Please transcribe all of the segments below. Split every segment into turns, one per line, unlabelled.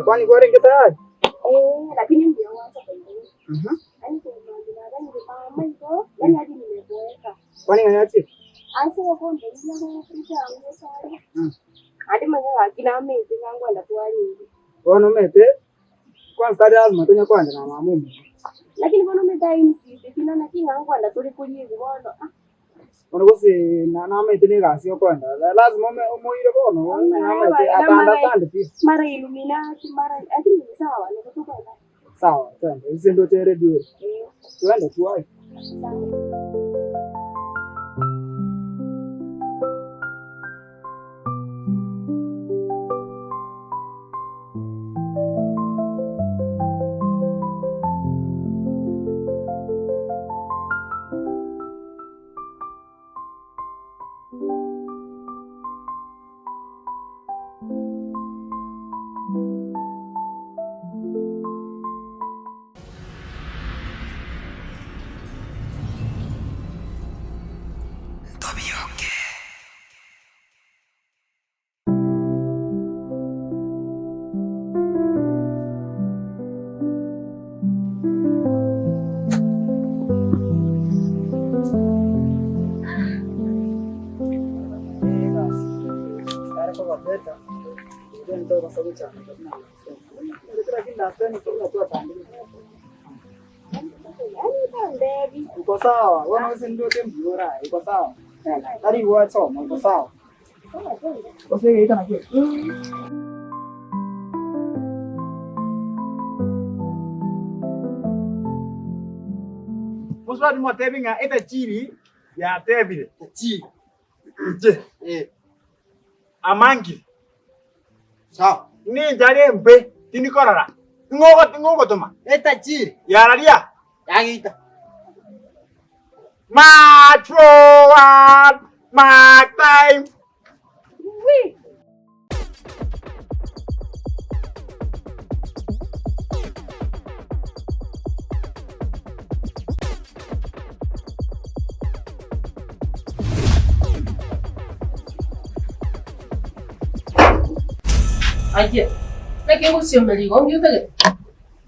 kwani kwa ringi tayari?
Lakini ndio wacha kwa hiyo. Yaani kwa maana gani kwa mama hizo? Yaani hadi nimeboeka.
Kwani ngayati?
Asa kwa ndio ndio kuja au sasa. Hadi mwenye akina mimi yangu anatoa nini?
Wana mete. Kwanza lazima tunya kwenda na mama.
Lakini bwana umedai sisi kina na kinga yangu anatoa kujibu bwana.
Unakosi na mete ni kasi kwenda. Lazima umoire bono. Na mete understand pia.
Mara Illuminati mara lakini ni sawa ni kutoka.
Sawa, twende. Hizi ndio tere dio. Twende tuwai.
Sawa.
Iko sawa, wana ndio tembo bora, iko sawa. Tari wa soma, iko sawa. Usije ita na kitu. Muswadi mo tebinga eta chiri ya tebile. Chi. Je. Amangi. Sawa. Ni jare mpe tini korara. Ngogo toma.
Eta chiri.
Yaralia.
Yangita.
March forward, mark time.
Oui.
Aje. Nake usio meligo ngiutage.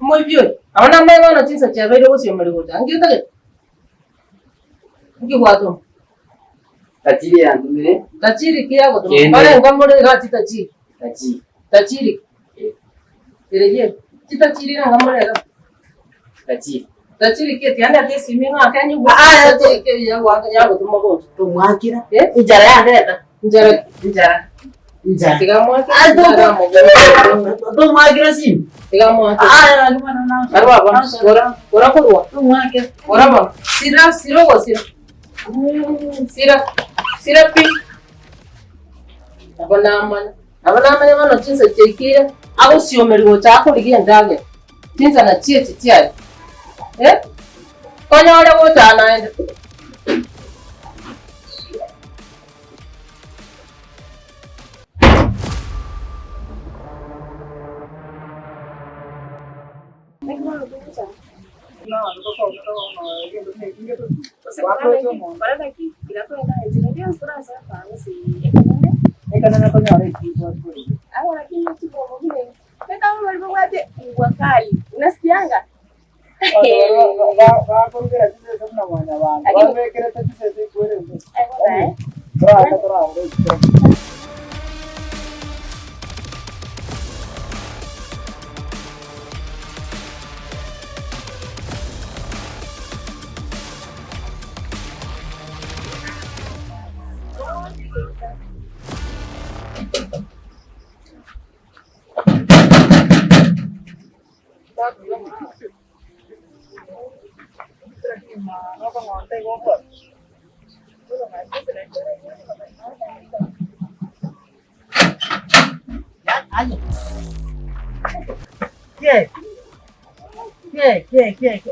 Moi bio. Awana mai wana chinsa chabe usio meligo. Ngiutage. Ngi wato.
Tachiri ya ndumire.
Tachiri kia goto. Pare ngamore ga tachiri. Tachiri. Ireje. Tachiri na ngamore ga. Tachiri kia tianda kesi minga akanyi wa. Tachiri kia ya goto mago.
To mwakira.
Injara ya ndeta. Injara. Tiga mwakira.
To mwakira sim.
Tiga mwakira. Arwa ba. Ora kurwa.
To mwakira.
Ora ba. Sira wasira. Sira pi. Abana mana chinsa chekira. Ago sio meligo chako ligiendage. Chinsa na chitia. Konya wale wote anaenda.
Unasikianga?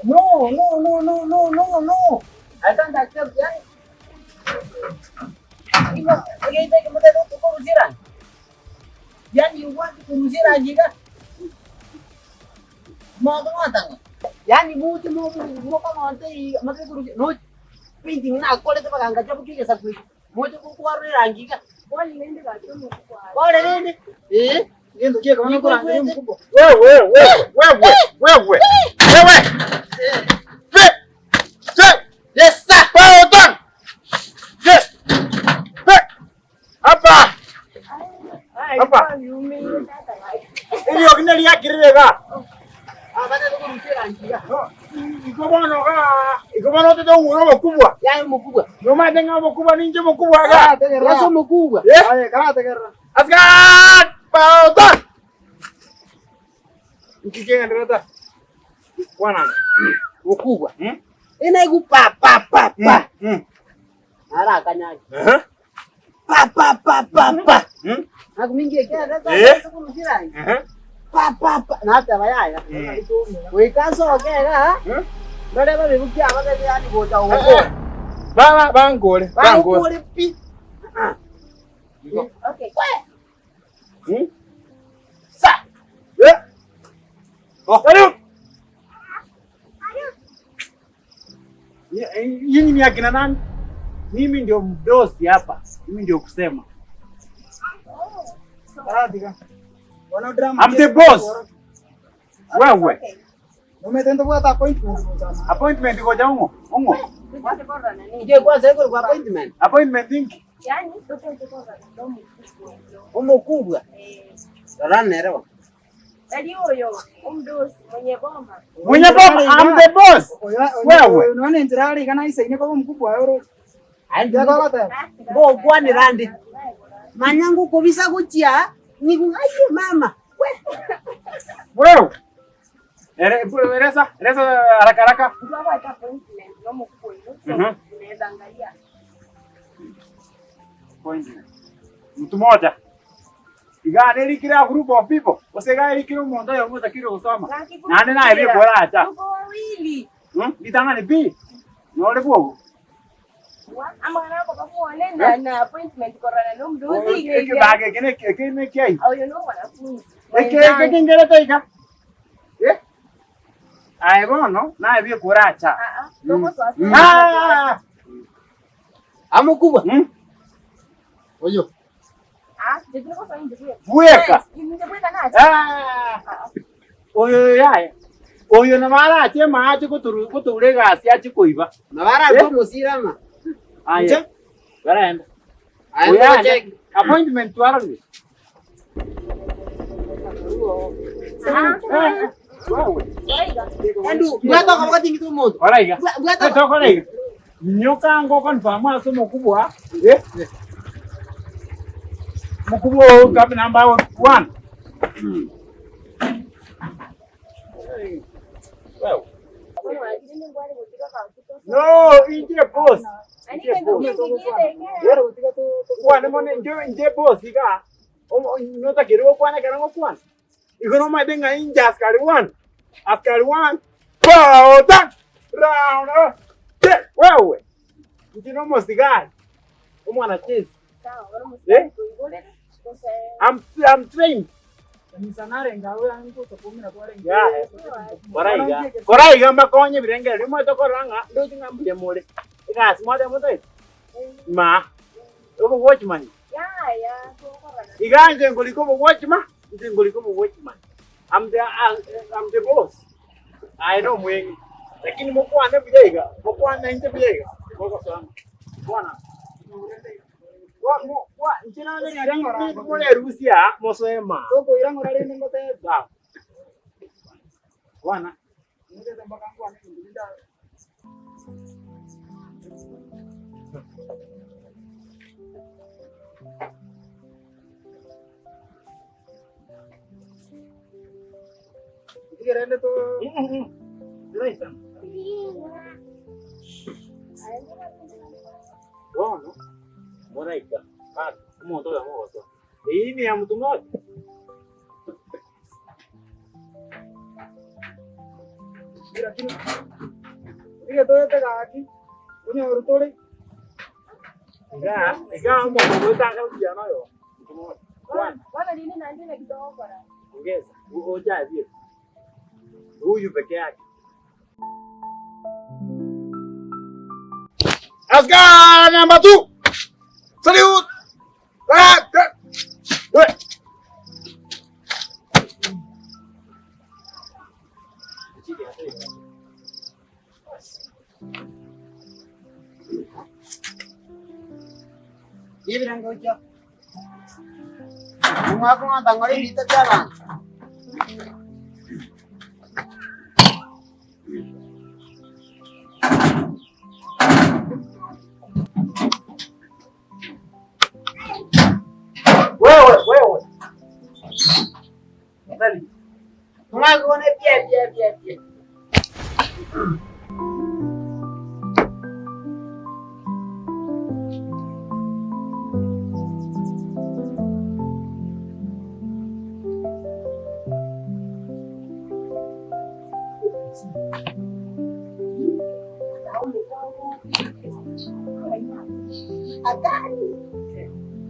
No. I can't accept that. Yani you want to muzira jiga. Mau tanga. Yani buti mo kama ante mate kuruji. No painting na kole te baganga job ki sa kui. Mo to ko kwaro rangi ka.
Wali nende ga to mo kwa.
Kwaro nende.
Ndio kia kama uko anaangalia mkubwa. Wewe.
Yes sir.
Pautan. Yes. Hapa. Hapa. Hiyo kinali yakirega.
Abana ndugu msira anjia.
Iko bwana wote ndio unaona mkubwa.
Yaani mkubwa.
Noma denga mkubwa ninje mkubwa ga.
Yaso mkubwa.
Haya kana tegera. Askan pautan. Ukijenga ndio bwana
Mkubwa. Ina igu pa. Ara kanyaji. Pa. Aku mingi kia data kumsira. Pa. Na hata bayaya. Wekaso kega. Ndole babe bukia abagani yani bota uko.
Bangole
pi. Okay.
Sa. Karibu. Yini ni akina nani? Mimi ndio mdosi hapa. Mimi ndio kusema. I'm the boss. Wewe. Umetenda kwa appointment. Appointment kwa jamu. Ongo.
Je, kwa sasa kwa appointment.
Appointment dinki.
Yaani tofauti kwa ndomo.
Umukubwa. Ranero.
Ndio huyo, umdosi mwenye bomba.
Mwenye bomba, I'm the boss. Wewe.
Unaona njirali kana isa ine kwa mkubwa yoro.
Ndio kwa bo kwani randi. Manyangu kubisa kuchia nikungaye mama.
Wewe. Eleza haraka.
Ndio hapa appointment ndomo kwa hiyo. Unaweza angalia.
Appointment. Mtu mmoja. Igane likira group of people. Usega likira umuntu ayo muta kiro usoma. Nane na ebi bora acha.
Tuko wawili.
Bitanga ni bi. Nole bwo.
Ama kana kwa kuona na appointment corona no mdozi ile.
Bage kene kiai.
Au no wanafunzi.
Kingere toika. Ai bono na ebi bora acha.
Ndio kwa
Amukubwa. Oyo.
Bueka. Oyo yaya. Oyo na mara ache maache kuture gasi ache kuiba.
Na bara ndo musirama.
Aya. Baraenda.
Aya check.
Appointment warali. Wewe.
Andu, bwato kama tingitu moto.
Oraiga.
Bwato.
Toko lei. Nyoka ngo confirm aso mkubwa. Mkubwa ngapi number 1? Wow. No, inje boss. Kwana mone inje boss iga. Nota kiro kwana kana kwana. Ikono madenga inje askari 1. Askari 1. Pautan. Round. Wewe. Ndino mosigari. Umwana chesi. I'm trained. Koraiga makonye birenge rimo to koranga ndo tinga mbye mole. Igas mo de mo dai. Ma. Obo watchman. Iganje ngoliko bo watchman. Ngoliko bo watchman. I'm the boss. I know mwengi. Lakini mkwana bijaiga. Mkwana nje bijaiga. Boko sana. Bwana. Nchina nani arango mole Rusia mosema.
Toko irango rale ningo te.
Sawa. Bwana.
Ndio mbaka kwa ndio. Kirende to.
Raisa. Bueno. Moraika. Moto ya moto. Hii ni ya mtu mmoja.
Ile to yote gaki. Unyo rutore.
Iga mo tanga ujana yo. Mtu mmoja.
Wana nini na ndio kidogo bora.
Ongeza. Uoja hivi. Huyu peke yake. Asgar number 2. Salute.
Hivi rango hicho. Mwako ng'atang'ore dito jalan.
Wewe. Sali.
Mwako ne pia.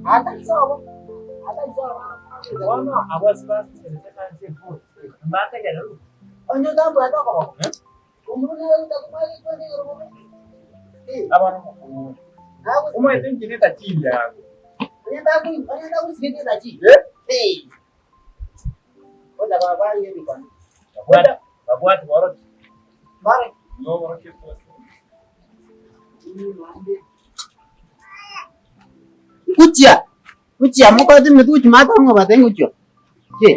Atau so.
Wana awas ba kan se po. Mbata ga ru.
Onyo da ba to ko. Umuna da kumali ko ni ro.
Abana mo. Uma itin kine ta chi ya.
Onyo da ku sigi da chi. Hey. Oda ba ni ni kon.
Babuat waro.
Bare.
No waro ke po.
Ucia mo ka din mo tu mata mo ba teng ucio. Ke.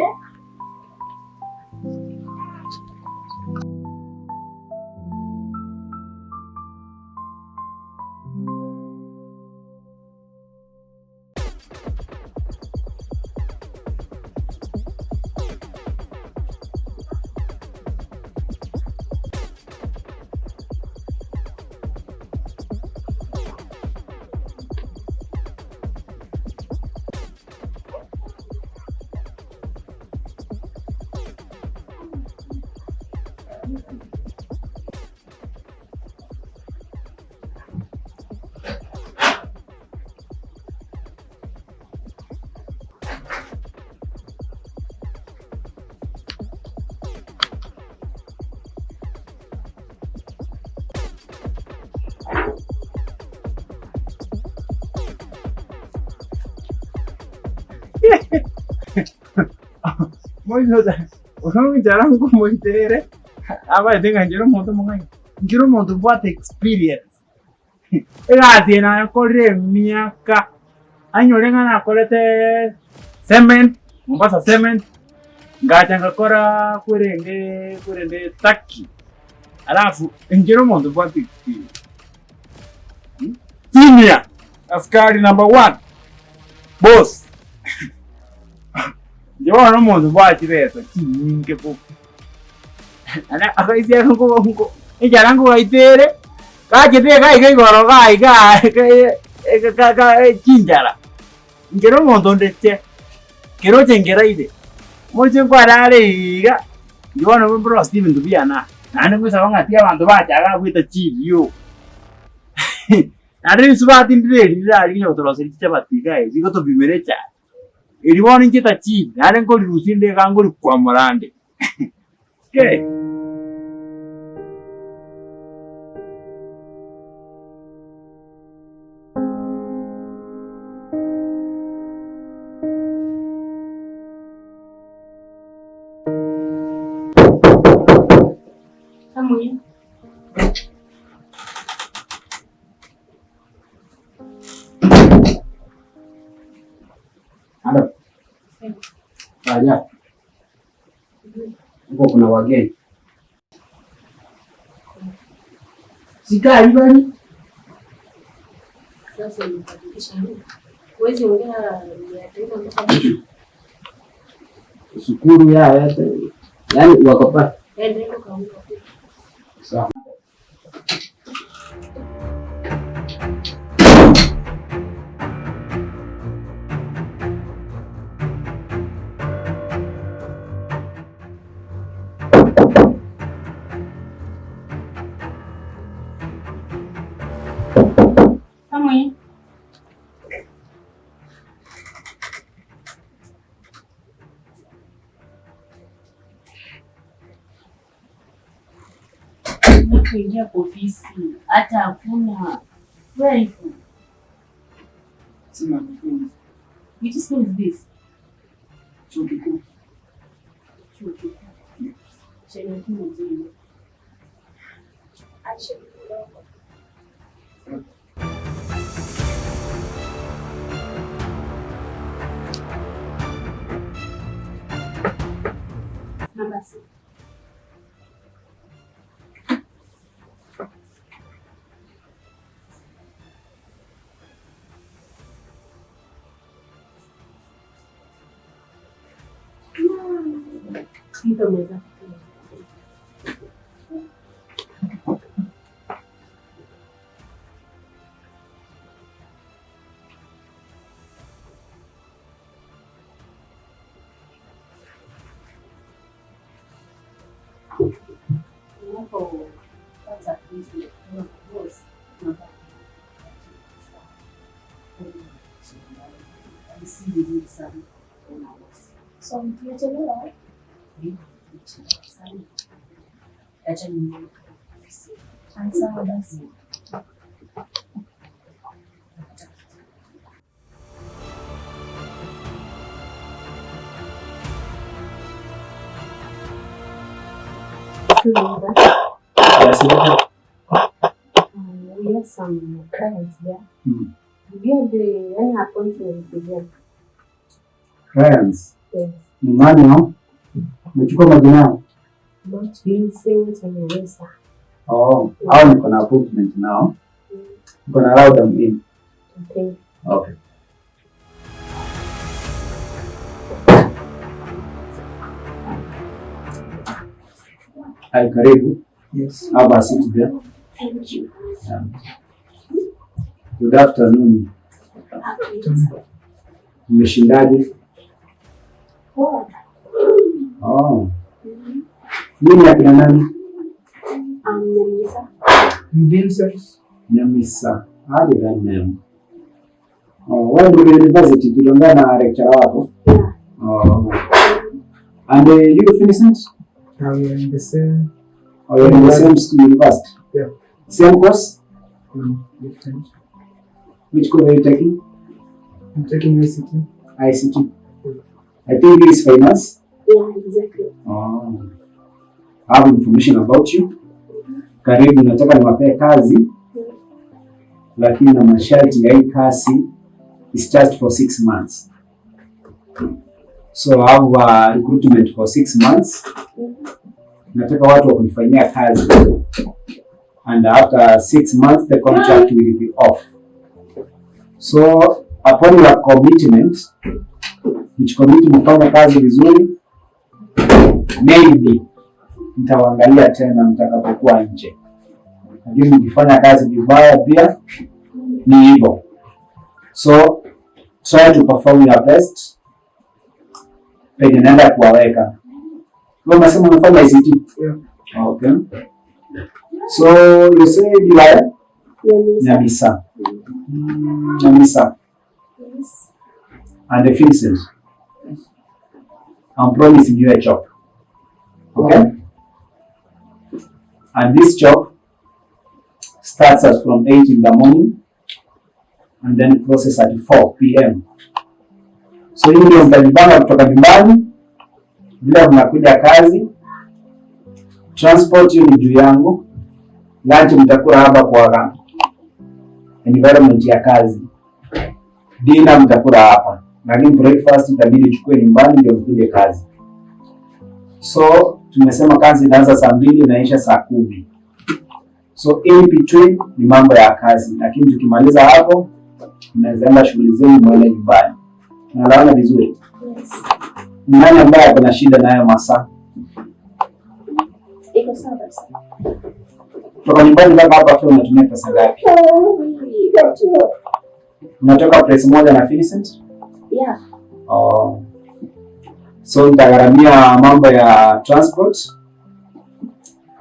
Moiso da. Orang jarang ko mo itere. Aba dengan jero mo to mga. Jero mo to what experience. Ega tiena corre miaka. Anyo lenga na korete cement, Mombasa cement. Ngacha ngakora kurende taki. Alafu njero mo to what experience. Senior askari number 1. Boss. Yo no mo ba chireto chinke po. Ana akaisi ako ejarango aitere. Ka chete kai goro ka chinjara. Ngero mo donde che. Kero chengera ide. Mo chengwa dale iga. Yo no bro Steven dubiana. Nane kwisa ngati abantu bachaga kwita chivyo. Ari subati ndire ndari nyotoro selicha batiga bigo to bimerecha. Iliwani njita chi, nare nkoli rusinde kangoli kwa morande. Okay.
Kamu
Halo. Aja. Huko kuna wageni. Sikai bani.
sasa nibadilisha lugha. Huwezi ongea ya taifa mpaka
Shukuru ya yaani wakapata.
ndio kaongea.
Sawa.
Kama kuingia kwa ofisi hata hakuna wifi.
Sina kufunza.
Which school is this?
Chuo kikuu.
Chuo kikuu. Chenye kimo jini. Basi. Nitamweza. So tunachelewa. Acha ni sawa basi.
Yes,
We have some clients there. Do you have any appointment with them?
clients.
Yes.
Ni nani hao? Umechukua majina yao?
Not Vincent and Elisa.
Oh, hao niko na appointment nao. Niko na allow them in.
Okay.
Okay. Hai, karibu.
Yes.
Have a seat there.
Thank you.
Good afternoon. Umeshindaje? Oh. Nini akina nani?
Elisa.
Vincent.
Nyamisa. Hadi that name. Oh, wewe ndio university tuliongea na lecturer wako?
Yeah.
Oh. And you Vincent?
I'm in the same.
Oh, you're in the same school university?
Yeah.
Same course?
Different.
Which course are you taking?
I'm taking ICT.
ICT. I think this is famous.
Yeah, exactly.
Oh. I have information about you. Karibu, nataka niwapee kazi. Lakini na masharti ya hii kazi is just for 6 months. So I have a recruitment for 6 months. Nataka watu wa kunifanyia kazi. And after 6 months the contract will be off. So upon your commitment, which commit mfanye kazi vizuri, maybe nitawaangalia tena mtakapokuwa nje. Lakini mkifanya kazi vibaya pia ni hivyo. So try to perform your best. Penye naenda kuwaweka. Wewe unasema unafanya ICT?
Yeah.
Okay. So you say Bilaya? Nyamisa. Nyamisa.
Yes.
And Vincent. I'm promising you a job. Okay? And this job starts at from 8 in the morning and then closes at 4 p.m. So hii ndio mtajibanga kutoka nyumbani bila mnakuja kazi. Transport hiyo ni juu yangu. Lunch mtakula hapa kwa environment ya kazi. Dinner mtakula hapa. Lakini breakfast itabidi uchukue nyumbani ndio mkuje kazi. So tumesema kazi inaanza saa 2 inaisha saa 10. So in between ni mambo ya kazi, lakini tukimaliza hapo mnaweza enda shughuli zenu mwende nyumbani. Unaelewana vizuri?
Yes.
Nani ambaye ako na shida nayo masaa?
Iko sawa basi.
Kutoka nyumbani mpaka hapa feo unatumia pesa ngapi? Unatoka place moja na Vincent?
Yeah.
Oh. So nitagharamia mambo ya transport.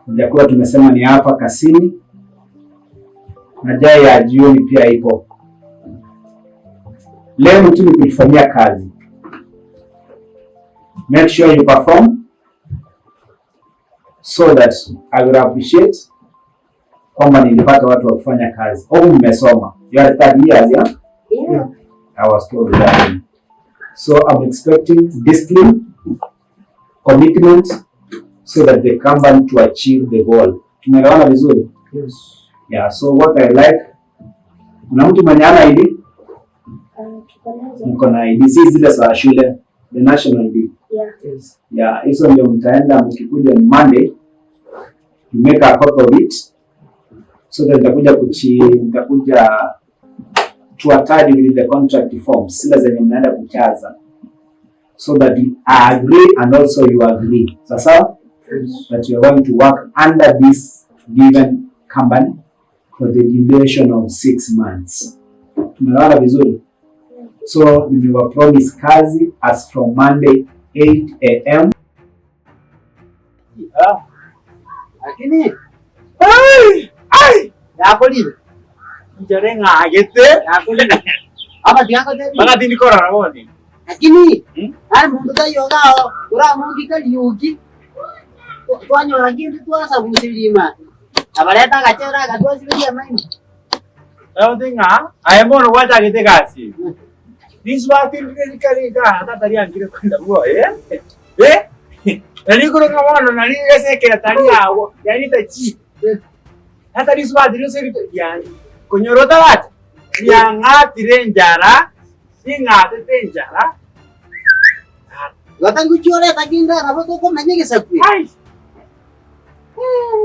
Vyakula tumesema ni hapa Kasini. Na jai ya jioni pia ipo. Leo tu ni kufanyia kazi. Make sure you perform so that I will appreciate kwamba nilipata watu wa kufanya kazi. Au mmesoma. You are 3 years, yeah?
Yeah.
I was told that. So I'm expecting discipline, commitment, so that they come back to achieve the goal. Tumeelewana vizuri?
Yes.
Yeah, so what I like, kuna mtu mwenye ana ID? Mko na ID, si zile za shule, the national ID. Yeah, hizo ndio mtaenda mkikuja ni Monday, you make a copy of it. So that nitakuja to attach with the contract forms, zile zenye mnaenda kujaza. So that you agree and also you agree. Sasa that you are going to work under this given company for the duration of 6 months. Tumeelewana vizuri? So nimewa promise kazi as from Monday 8 AM.
Lakini
yako lile njare ngagete
yako lile ama diango tena
bana dini kora raboni.
Lakini ari mundu tayoga ura mungi kali yuki twanyora kintu twasa busirima abareta gachera gatwasibiria maini
Tinga ayemono wacha gete kasi. This what in kali ka hata taria ngire kwenda huo nani kuro kama nani gese ke taria hapo yani tachi hata this what ndio sisi yani konyorota wacha yanga tirenjara singa tenjara
Gatan kuchore takinda raboto ko menye sakwi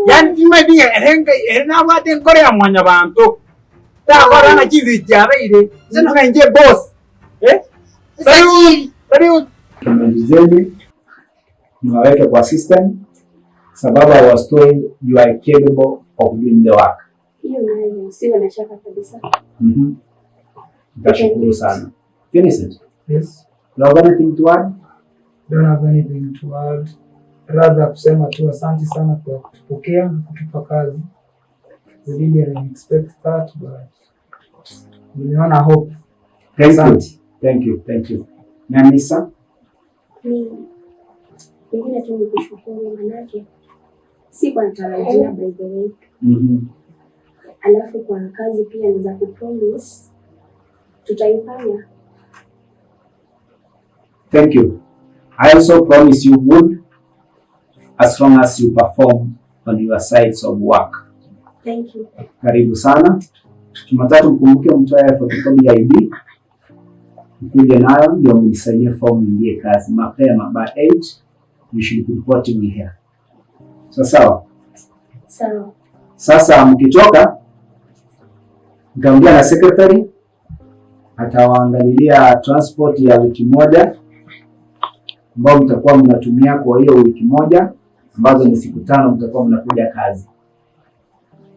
yani timadi erenga erena wate kore amanya bantu ta kora na chizi jara ile sema nje boss Sariu
Tumalizeni niwaweke kwa system sababu I was told you are capable of doing the work.
Hiyo nayo siwe na shaka kabisa.
Nitashukuru sana. Finish it.
Yes.
You have anything to add?
Don't have anything to add. Rather kusema tu asante sana kwa kutupokea na kutupa kazi. We didn't expect that, but nimeona hope.
Thank you. Nyanisa?
Pengine tu nikushukuru manake sikuwa natarajia by the way. Alafu kwa kazi pia ni za kupromise tutaifanya.
Thank you. I also promise you would as long as you perform on your sides of work.
Thank you.
Karibu sana. Jumatatu mkumbuke mtoe photocopy ya ID. Mkuje nayo ndio mnisaidie form ingie kazi mapema by 8 you should be reporting me here. Sawa. Sasa mkitoka mtaongea na secretary atawaangalilia transport ya wiki moja ambao mtakuwa mnatumia kwa hiyo wiki moja ambazo ni siku 5 mtakuwa mnakuja kazi.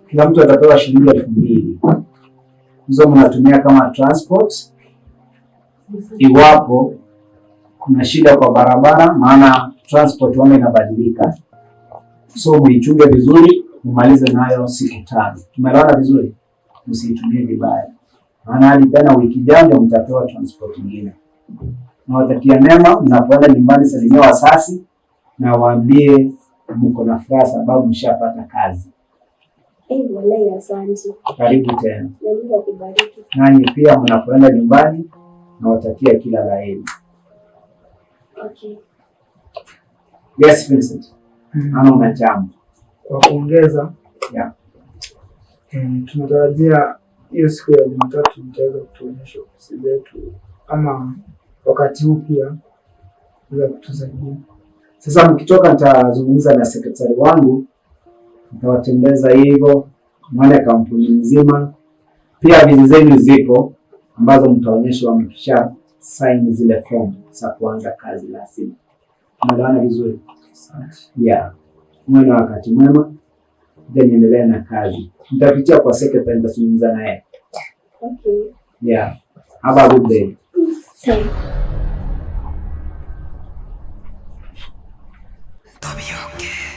Kila mtu atapewa shilingi 2,000. Hizo mnatumia kama transport iwapo kuna shida kwa barabara, maana transport wame inabadilika. So muichunge vizuri, mumalize nayo siku 5. Tumeelewana vizuri? Msiitumie vibaya. Maana hadi tena wiki ijayo mtapewa transport nyingine. Nawatakia mema mnapoenda nyumbani, salimia wasasi na waambie mko na furaha sababu mshapata kazi.
Wallahi asante.
Karibu tena.
Mungu akubariki.
Nanyi pia mnapoenda nyumbani nawatakia kila la heri.
Okay.
Yes, Vincent. Ana una jambo.
Kwa kuongeza, tunatarajia hiyo siku ya Jumatatu mtaweza kutuonyesha ofisi zetu ama wakati huu pia za kutusaidia.
Sasa mkitoka nitazungumza na sekretari wangu, nitawatembeza hivyo mwone kampuni nzima. Pia vizi zenu zipo ambazo mtaonyeshwa mkisha sign zile form za kuanza kazi la simu. Tunaelewana vizuri? Yeah. Mwe na wakati mwema. Niendelee na kazi. Nitapitia kwa secretary nitazungumza naye.
Okay.
Yeah. Have a good day.
Same.
Tobioke.